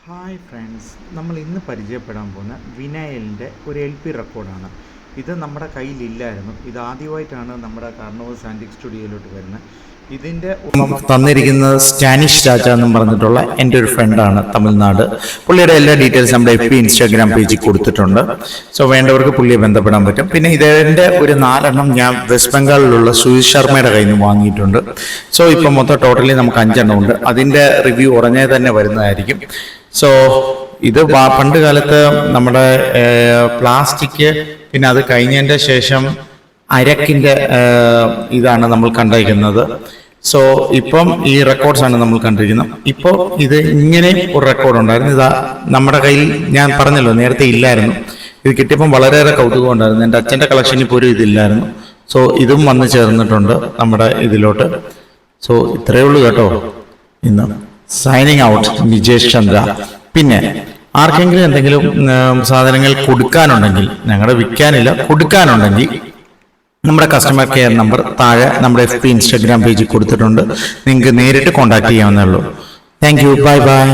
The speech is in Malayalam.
ഹായ് ഫ്രണ്ട്സ്, നമ്മൾ ഇന്ന് പരിചയപ്പെടാൻ പോകുന്ന വിനയലിൻ്റെ ഒരു LP റെക്കോർഡാണ്. ഇത് നമ്മുടെ കയ്യിലില്ലായിരുന്നു. ഇത് ആദ്യമായിട്ടാണ് നമ്മുടെ കാർണോവസ് ആൻറ്റിക് സ്റ്റുഡിയോയിലോട്ട് വരുന്നത്. ഇതിൻ്റെ തന്നിരിക്കുന്നത് സ്റ്റാനിഷ് രാജ എന്നും പറഞ്ഞിട്ടുള്ള എൻ്റെ ഒരു ഫ്രണ്ടാണ്, തമിഴ്നാട്. പുള്ളിയുടെ എല്ലാ ഡീറ്റെയിൽസ് നമ്മുടെ FB ഇൻസ്റ്റാഗ്രാം പേജിൽ കൊടുത്തിട്ടുണ്ട്. സോ വേണ്ടവർക്ക് പുള്ളിയെ ബന്ധപ്പെടാൻ പറ്റും. പിന്നെ ഇതിൻ്റെ ഒരു 4 ഞാൻ വെസ്റ്റ് ബംഗാളിലുള്ള സുജിത് ശർമ്മയുടെ കയ്യിൽ നിന്ന് വാങ്ങിയിട്ടുണ്ട്. സോ ഇപ്പം മൊത്തം ടോട്ടലി നമുക്ക് 5 ഉണ്ട്. അതിൻ്റെ റിവ്യൂ ഉടനെ തന്നെ വരുന്നതായിരിക്കും. സോ ഇത് പണ്ട് കാലത്ത് നമ്മുടെ പ്ലാസ്റ്റിക്, പിന്നെ അത് കഴിഞ്ഞതിൻ്റെ ശേഷം അരക്കിൻ്റെ ഇതാണ് നമ്മൾ കണ്ടിരിക്കുന്നത്. സോ ഇപ്പം ഈ റെക്കോർഡ്സാണ് നമ്മൾ കണ്ടിരിക്കുന്നത്. ഇപ്പോൾ ഇത് ഇങ്ങനെ ഒരു റെക്കോർഡ് ഉണ്ടായിരുന്നു. ഇതാ നമ്മുടെ കയ്യിൽ, ഞാൻ പറഞ്ഞല്ലോ നേരത്തെ ഇല്ലായിരുന്നു. ഇത് കിട്ടിയപ്പം വളരെയേറെ കൗതുകം ഉണ്ടായിരുന്നു. എൻ്റെ അച്ഛൻ്റെ കളക്ഷനിൽ പോലും ഇതില്ലായിരുന്നു. സോ ഇതും വന്ന് ചേർന്നിട്ടുണ്ട് നമ്മുടെ ഇതിലോട്ട്. സോ ഇത്രയേ ഉള്ളൂ കേട്ടോ ഇന്ന്. Signing out, Nijesh Chandra. പിന്നെ ആർക്കെങ്കിലും എന്തെങ്കിലും സാധനങ്ങൾ കൊടുക്കാനുണ്ടെങ്കിൽ, ഞങ്ങളുടെ വിൽക്കാനില്ല, കൊടുക്കാനുണ്ടെങ്കിൽ നമ്മുടെ കസ്റ്റമർ കെയർ നമ്പർ താഴെ നമ്മുടെ FB ഇൻസ്റ്റാഗ്രാം പേജിൽ കൊടുത്തിട്ടുണ്ട്. നിങ്ങൾക്ക് നേരിട്ട് കോൺടാക്ട് ചെയ്യാവുന്നേ ഉള്ളൂ. Thank you, bye bye.